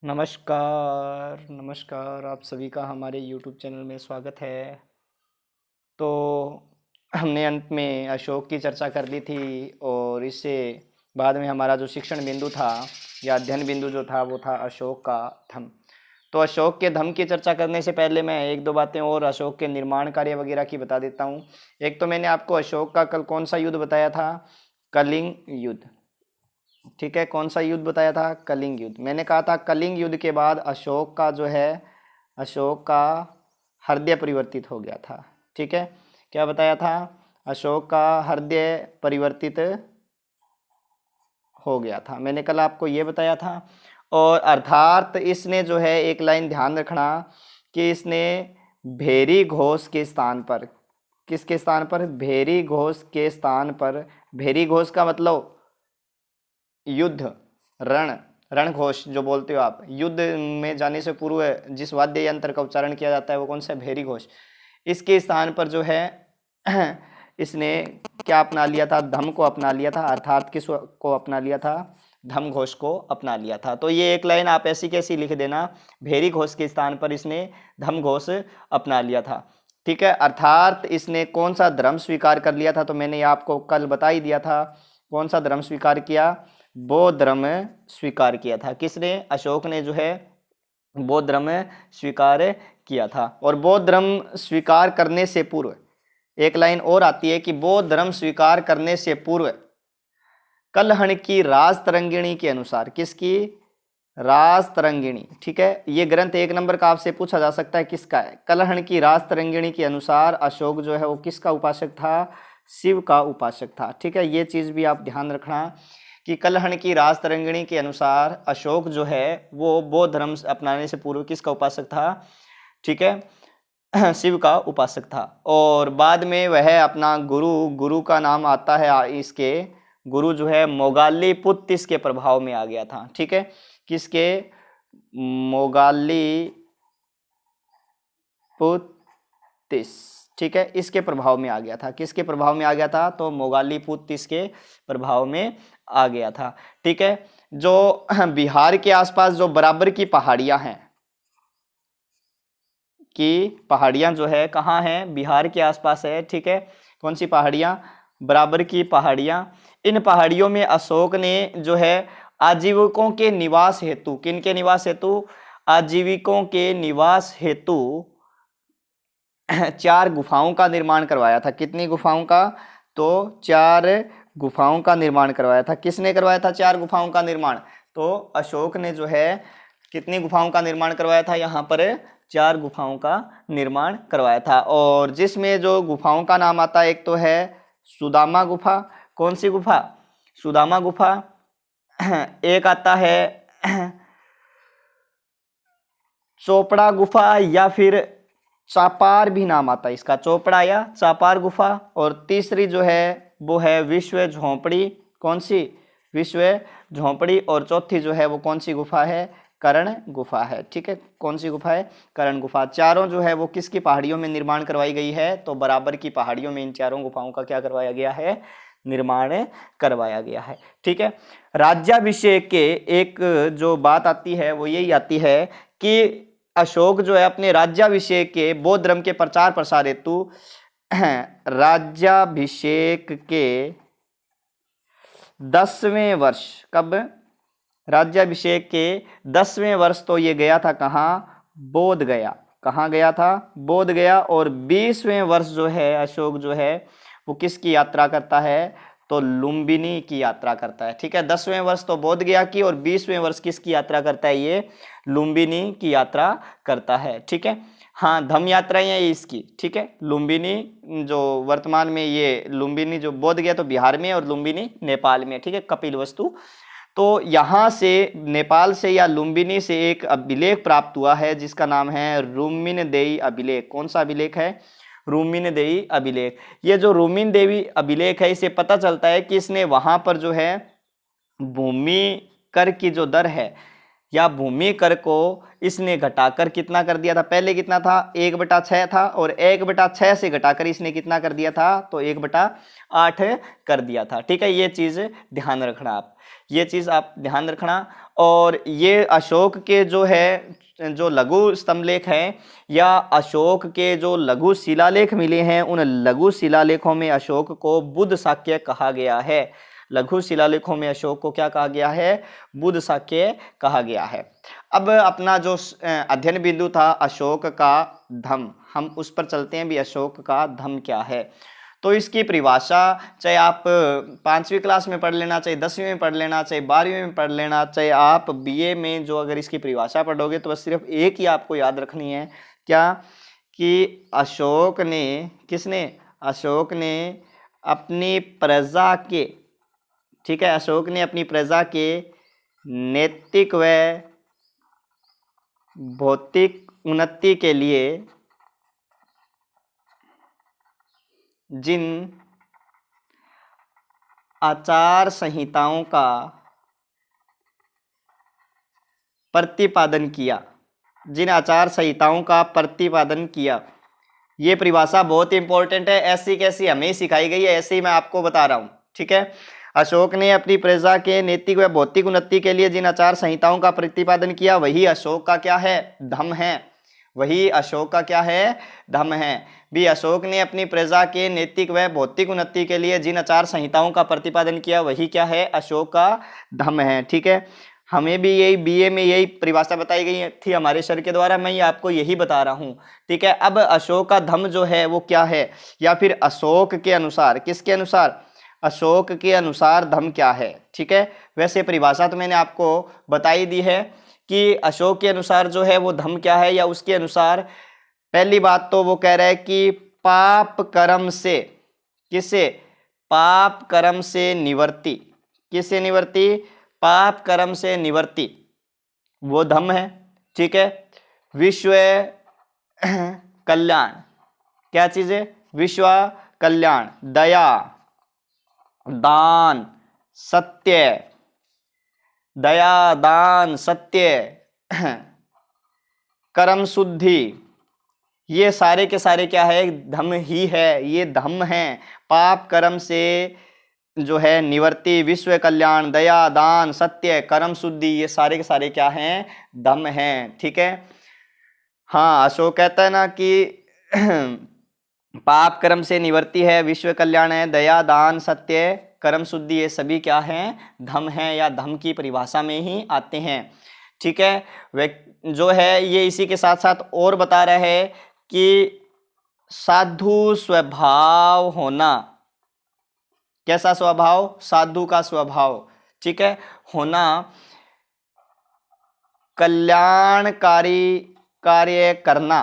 नमस्कार नमस्कार, आप सभी का हमारे YouTube चैनल में स्वागत है। तो हमने अंत में अशोक की चर्चा कर ली थी और इससे बाद में हमारा जो शिक्षण बिंदु था या अध्ययन बिंदु जो था वो था अशोक का धम्म। तो अशोक के धम्म की चर्चा करने से पहले मैं एक दो बातें और अशोक के निर्माण कार्य वगैरह की बता देता हूँ। एक तो मैंने आपको अशोक का कल कौन सा युद्ध बताया था? कलिंग युद्ध। ठीक है, कौन सा युद्ध बताया था? कलिंग युद्ध। मैंने कहा था कलिंग युद्ध के बाद अशोक का जो है, अशोक का हृदय परिवर्तित हो गया था। ठीक है, क्या बताया था? अशोक का हृदय परिवर्तित हो गया था, मैंने कल आपको ये बताया था। और अर्थात इसने जो है, एक लाइन ध्यान रखना कि इसने भेरी घोष के स्थान पर, किसके स्थान पर? भेरी घोष के स्थान पर। भेरी घोष का मतलब युद्ध, रण, रणघोष जो बोलते हो आप। युद्ध में जाने से पूर्व जिस वाद्य यंत्र का उच्चारण किया जाता है वो कौन सा? भेरी घोष। इसके स्थान पर जो है इसने क्या अपना लिया था? धम्म को अपना लिया था। अर्थात किस को अपना लिया था? धम्म घोष को अपना लिया था। तो ये एक लाइन आप ऐसी कैसी लिख देना, भेरी घोष के स्थान पर इसने धम्म घोष अपना लिया था। ठीक है, अर्थात इसने कौन सा धर्म स्वीकार कर लिया था? तो मैंने आपको कल बता ही दिया था कौन सा धर्म स्वीकार किया। बौद्ध धर्म स्वीकार किया था। किसने? अशोक ने जो है बौद्ध धर्म स्वीकार किया था। और बौद्ध धर्म स्वीकार करने से पूर्व एक लाइन और आती है कि बौद्ध धर्म स्वीकार करने से पूर्व कलहण की राज तरंगिणी के अनुसार, किसकी? राज तरंगिणी। ठीक है, ये ग्रंथ 1 नंबर का आपसे पूछा जा सकता है किसका है। कलहण की राज तरंगिणी के अनुसार अशोक जो है वो किसका उपासक था? शिव का उपासक था। ठीक है, ये चीज भी आप ध्यान रखना कि कलहण की राज तरंगिणी के अनुसार अशोक जो है वो बौद्ध धर्म अपनाने से पूर्व किसका उपासक था? ठीक है, शिव का उपासक था। और बाद में वह अपना गुरु का नाम आता है, इसके गुरु जो है मोगाली पुत्तिस के प्रभाव में आ गया था। ठीक है, किसके? मोगाली पुत्तिस। ठीक है, इसके प्रभाव में आ गया था। किसके प्रभाव में आ गया था? तो मोगाली पुत्तिस के प्रभाव में आ गया था। ठीक है, जो बिहार के आसपास जो बराबर की पहाड़ियां हैं, कि पहाड़ियां जो है कहाँ हैं? बिहार के आसपास है। ठीक है, कौन सी पहाड़ियां? बराबर की पहाड़ियां। इन पहाड़ियों में अशोक ने जो है आजीविकों के निवास हेतु, किन के निवास हेतु? आजीविकों के निवास हेतु 4 गुफाओं का निर्माण करवाया था। कितनी गुफाओं का? तो 4 गुफाओं का निर्माण करवाया था। किसने करवाया था 4 गुफाओं का निर्माण? तो अशोक ने जो है कितनी गुफाओं का निर्माण करवाया था? यहाँ पर 4 गुफाओं का निर्माण करवाया था। और जिसमें जो गुफाओं का नाम आता है, एक तो है सुदामा गुफा। कौन सी गुफा? सुदामा गुफा। एक आता है चोपड़ा गुफा, या फिर चापार भी नाम आता है इसका, चोपड़ा या चापार गुफा। और तीसरी जो है वो है विश्व झोंपड़ी। कौन सी? विश्व झोंपड़ी। और चौथी जो है वो कौन सी गुफा है? कर्ण गुफा है। ठीक है, कौन सी गुफा है? कर्ण गुफा। चारों जो है वो किसकी पहाड़ियों में निर्माण करवाई गई है? तो बराबर की पहाड़ियों में इन चारों गुफाओं का क्या करवाया गया है? निर्माण करवाया गया है। ठीक है, राज्याभिषेक के एक जो बात आती है वो यही आती है कि अशोक जो है अपने राज्याभिषेक के बौद्ध धर्म के प्रचार प्रसार हेतु राज्याभिषेक के 10वें वर्ष, कब? राज्याभिषेक के 10वें वर्ष तो ये गया था कहाँ? बोध गया। कहाँ गया था? बोध गया। और 20वें वर्ष जो है अशोक जो है वो किसकी यात्रा करता है? तो लुम्बिनी की यात्रा करता है। ठीक है, 10वें वर्ष तो बोध गया की और 20वें वर्ष किसकी यात्रा करता है? ये लुम्बिनी की यात्रा करता है। ठीक है, हाँ, धम्म यात्राएं हैं इसकी। ठीक है, लुम्बिनी जो वर्तमान में, ये लुम्बिनी जो बोध गया तो बिहार में और लुम्बिनी नेपाल में। ठीक है, कपिलवस्तु। तो यहाँ से नेपाल से या लुम्बिनी से एक अभिलेख प्राप्त हुआ है जिसका नाम है रुम्मिनदेई अभिलेख। कौन सा अभिलेख है? रुम्मिनदेई अभिलेख। ये जो रुम्मिनदेई अभिलेख है, इसे पता चलता है कि इसने वहां पर जो है भूमि कर की जो दर है, या भूमि कर को इसने घटाकर कितना कर दिया था? पहले कितना था? 1/6 था, और 1/6 से घटाकर इसने कितना कर दिया था? तो 1/8 कर दिया था। ठीक है, ये चीज ध्यान रखना आप, ये चीज आप ध्यान रखना। और ये अशोक के जो है जो लघु स्तंभलेख है या अशोक के जो लघु शिलालेख मिले हैं, उन लघु शिलालेखों में अशोक को बुद्ध शाक्य कहा गया है। लघु शिलालेखों में अशोक को क्या कहा गया है? बुद्ध शाक्य कहा गया है। अब अपना जो अध्ययन बिंदु था अशोक का धम्म, हम उस पर चलते हैं भी। अशोक का धम्म क्या है? तो इसकी परिभाषा चाहे आप 5वीं क्लास में पढ़ लेना, चाहे 10वीं में पढ़ लेना, चाहे 12वीं में पढ़ लेना, चाहे आप बीए में जो अगर इसकी परिभाषा पढ़ोगे तो बस सिर्फ एक ही आपको याद रखनी है, क्या? कि अशोक ने, किसने? अशोक ने अपनी प्रजा के, ठीक है, अशोक ने अपनी प्रजा के नैतिक व भौतिक उन्नति के लिए जिन आचार संहिताओं का प्रतिपादन किया, जिन आचार संहिताओं का प्रतिपादन किया। ये परिभाषा बहुत इंपॉर्टेंट है, ऐसी कैसी हमें सिखाई गई है, ऐसे ही मैं आपको बता रहा हूं। ठीक है, अशोक ने अपनी प्रजा के नैतिक व भौतिक उन्नति के लिए जिन आचार संहिताओं का प्रतिपादन किया, वही अशोक का क्या है? धम्म है। वही अशोक का क्या है? धम्म है। भी अशोक ने अपनी प्रजा के नैतिक व भौतिक उन्नति के लिए जिन आचार संहिताओं का प्रतिपादन किया, वही क्या है? अशोक का धम्म है। ठीक है, हमें भी यही बीए में यही परिभाषा बताई गई थी हमारे सर के द्वारा, मैं ये आपको यही बता रहा हूँ। ठीक है, अब अशोक का धम्म जो है वो क्या है, या फिर अशोक के अनुसार, किसके अनुसार? अशोक के अनुसार धम्म क्या है? ठीक है, वैसे परिभाषा तो मैंने आपको बताई दी है कि अशोक के अनुसार जो है वो धम्म क्या है, या उसके अनुसार पहली बात तो वो कह रहा है कि पाप कर्म से, किसे? पाप कर्म से निवर्ती, किससे निवर्ती? पाप कर्म से निवर्ती, वो धम्म है। ठीक है, विश्व कल्याण, क्या चीज है? विश्व कल्याण, दया, दान, सत्य, दया, दान, सत्य, कर्म शुद्धि, ये सारे के सारे क्या है? धम्म ही है, ये धम्म है। पाप कर्म से जो है निवर्ती, विश्व कल्याण, दया, दान, सत्य, कर्म शुद्धि, ये सारे के सारे क्या हैं? धम्म हैं। ठीक है, हाँ, अशोक कहता है ना कि पाप कर्म से निवर्ती है, विश्व कल्याण है, दया, दान, सत्य, कर्म शुद्धि, ये सभी क्या हैं? धम्म हैं, या धम्म की परिभाषा में ही आते हैं। ठीक है, वे जो है ये इसी के साथ साथ और बता रहा है कि साधु स्वभाव होना, कैसा स्वभाव? साधु का स्वभाव। ठीक है, होना, कल्याणकारी कार्य करना,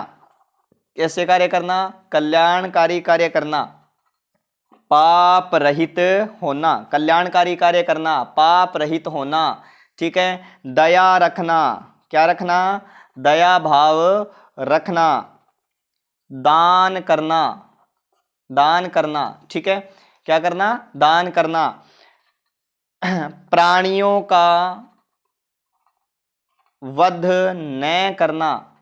कैसे कार्य करना? कल्याणकारी कार्य करना, पाप रहित होना, कल्याणकारी कार्य करना, पाप रहित होना। ठीक है, दया रखना, क्या रखना? दया भाव रखना, दान करना, दान करना। ठीक है, क्या करना? दान करना, प्राणियों का वध न करना,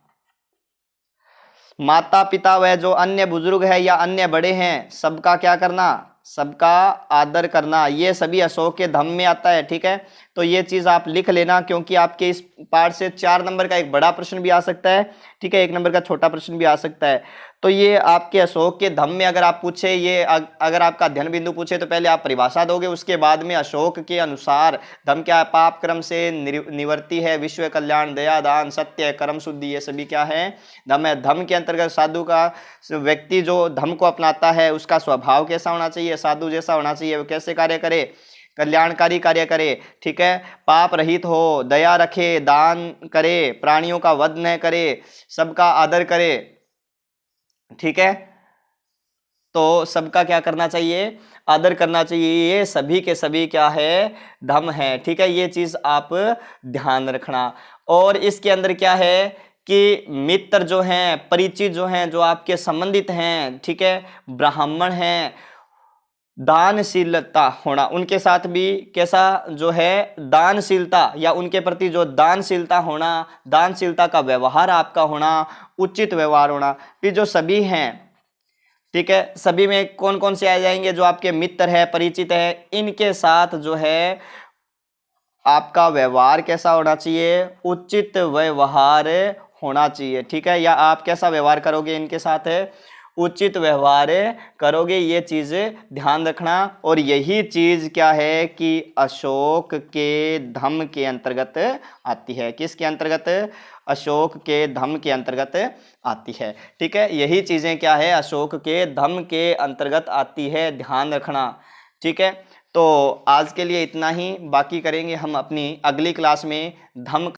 माता पिता व जो अन्य बुजुर्ग है या अन्य बड़े हैं सबका क्या करना? सबका आदर करना, ये सभी अशोक के धम्म में आता है। ठीक है, तो ये चीज आप लिख लेना, क्योंकि आपके इस पार्ट से 4 नंबर का एक बड़ा प्रश्न भी आ सकता है। ठीक है, 1 नंबर का छोटा प्रश्न भी आ सकता है। तो ये आपके अशोक के धम्म में अगर आप पूछे, ये अगर आपका अध्ययन बिंदु पूछे तो पहले आप परिभाषा दोगे, उसके बाद में अशोक के अनुसार धम्म क्या है? पाप कर्म से निवर्ती है, विश्व कल्याण, दया, दान, सत्य, कर्म शुद्धि, ये सभी क्या है? धम्म है। धम्म के अंतर्गत साधु का व्यक्ति जो धम्म को अपनाता है उसका स्वभाव कैसा होना चाहिए? साधु जैसा होना चाहिए। वो कैसे कार्य करे? कल्याणकारी कार्य करे। ठीक है, पाप रहित हो, दया रखे, दान करे, प्राणियों का वध न करे, सबका आदर करे। ठीक है, तो सबका क्या करना चाहिए? आदर करना चाहिए। ये सभी के सभी क्या है? धम्म है। ठीक है, ये चीज आप ध्यान रखना। और इसके अंदर क्या है कि मित्र जो हैं, परिचित जो हैं, जो आपके संबंधित हैं, ठीक है, ब्राह्मण हैं, दानशीलता होना, उनके साथ भी कैसा जो है दानशीलता, या उनके प्रति जो दानशीलता होना, दानशीलता का व्यवहार आपका होना, उचित व्यवहार होना। फिर जो सभी हैं, ठीक है, सभी में कौन कौन से आ जाएंगे, जो आपके मित्र है, परिचित है, इनके साथ जो है आपका व्यवहार कैसा होना चाहिए, उचित व्यवहार होना चाहिए, ठीक है, या आप कैसा व्यवहार करोगे इनके साथ, उचित व्यवहार करोगे, ये चीज ध्यान रखना। और यही चीज क्या है कि अशोक के धम्म के अंतर्गत आती है। किसके अंतर्गत, अशोक के धम्म के अंतर्गत आती है, ठीक है, यही चीजें क्या है, अशोक के धम्म के अंतर्गत आती है, ध्यान रखना, ठीक है। तो आज के लिए इतना ही, बाकी करेंगे हम अपनी अगली क्लास में धम्म